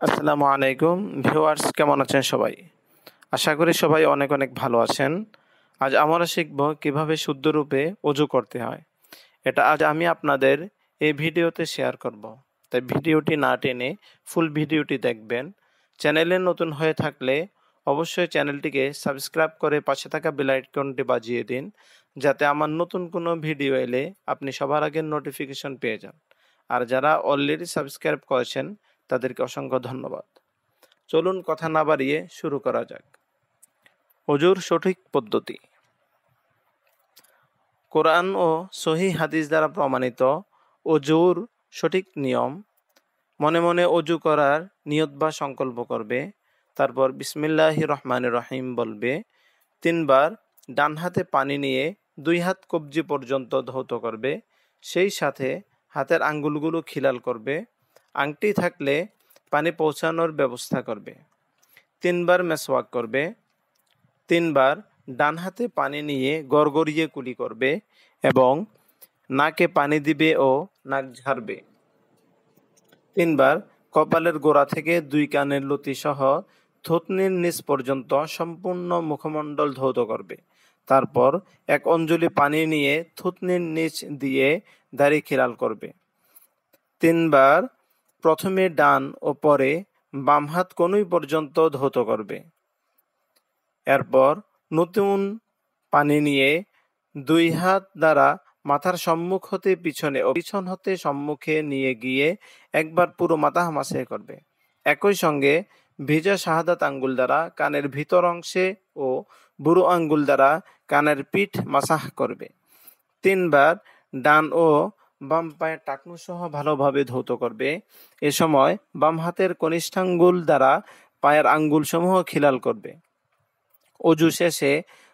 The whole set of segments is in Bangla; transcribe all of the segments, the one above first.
আসসালামু আলাইকুম ভিউয়ার্স, কেমন আছেন সবাই? আশা করি সবাই অনেক অনেক ভালো আছেন। আজ আমরা শিখব কিভাবে শুদ্ধরূপে ওযু করতে হয়। এটা আজ আমি আপনাদের এই ভিডিওতে শেয়ার করব। তাই ভিডিওটি না টেনে ফুল ভিডিওটি দেখবেন। চ্যানেলে নতুন হয়ে থাকলে অবশ্যই চ্যানেলটিকে সাবস্ক্রাইব করে পাশে থাকা বেল আইকনটি বাজিয়ে দিন, যাতে আমার নতুন কোনো ভিডিও এলে আপনি সবার আগে নোটিফিকেশন পেয়ে যান। আর যারা অলরেডি সাবস্ক্রাইব করেছেন তাদেরকে অসংখ্য ধন্যবাদ। চলুন কথা না বাড়িয়ে শুরু করা যাক। ওযুর সঠিক পদ্ধতি। কোরআন ও সহিহ হাদিস দ্বারা প্রমাণিত ওযুর সঠিক নিয়ম: মনে মনে ওযু করার নিয়ত বা সংকল্প করবে, তারপর বিসমিল্লাহির রহমানির রহিম বলবে, ৩ বার ডান হাতে পানি নিয়ে ২ হাত কবজি পর্যন্ত ধৌত করবে, সেই সাথে হাতের আঙ্গুলগুলো খিলাল করবে, আংটি থাকলে পানি পৌঁছানোর ব্যবস্থা করবে, ৩ বার মেসওয়াক করবে, ৩ বার ডান হাতে পানি নিয়ে গড়গড়িয়ে কুলি করবে এবং নাকে পানি দিবে ও নাক ঝাড়বে, ৩ বার কপালের গোড়া থেকে ২ কানের লতি সহ থুতনির নিচ পর্যন্ত সম্পূর্ণ মুখমণ্ডল ধৌত করবে। তারপর ১ অঞ্জলি পানি নিয়ে থুতনির নিচ দিয়ে দাড়ি খিলাল করবে। ৩ বার প্রথমে ডান ও পরে বাম হাত কনুই পর্যন্ত ধৌত করবে। এরপর নতুন পানি নিয়ে ২ হাত দ্বারা মাথার সম্মুখ হতে পিছনে ও পিছন হতে সম্মুখে নিয়ে গিয়ে একবার পুরো মাথা মাসে করবে। একই সঙ্গে ভিজা শাহাদাত আঙ্গুল দ্বারা কানের ভিতর অংশে ও বুড়ো আঙ্গুল দ্বারা কানের পিঠ মাসাহ করবে। ৩ বার ডান ও বাম পায়ের টাকনু সহ ভালোভাবে ধৌত করবে। এ সময় বাম হাতের কনিষ্ঠাঙ্গুল দ্বারা পায়ের আঙ্গুলসমূহ খিলাল করবে। অজু শেষে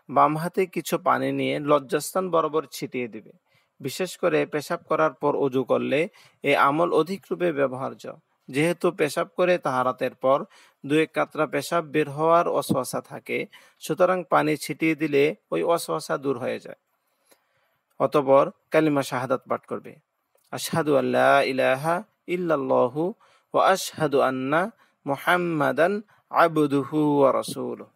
বাম হাতে কিছু পানি নিয়ে লজ্জাস্থান বরাবর ছিটিয়ে দিবে। বিশেষ করে পেশাব করার পর অজু করলে এই আমল অধিক রূপে ব্যবহার্য, যেহেতু পেশাব করে তাহারাতের পর ২-১ কাতরা পেশাব বের হওয়ার ওয়াসওয়াসা থাকে, সুতরাং পানি ছিটিয়ে দিলে ওই ওয়াসওয়াসা দূর হয়ে যায়। অতঃপর কালিমা শাহাদাত পাঠ করবে, আশহাদু আল্লা ইলাহা ইল্লাল্লাহু ওয়া আশহাদু আন্না মুহাম্মাদান আবদুহু ওয়া রাসূলুহু।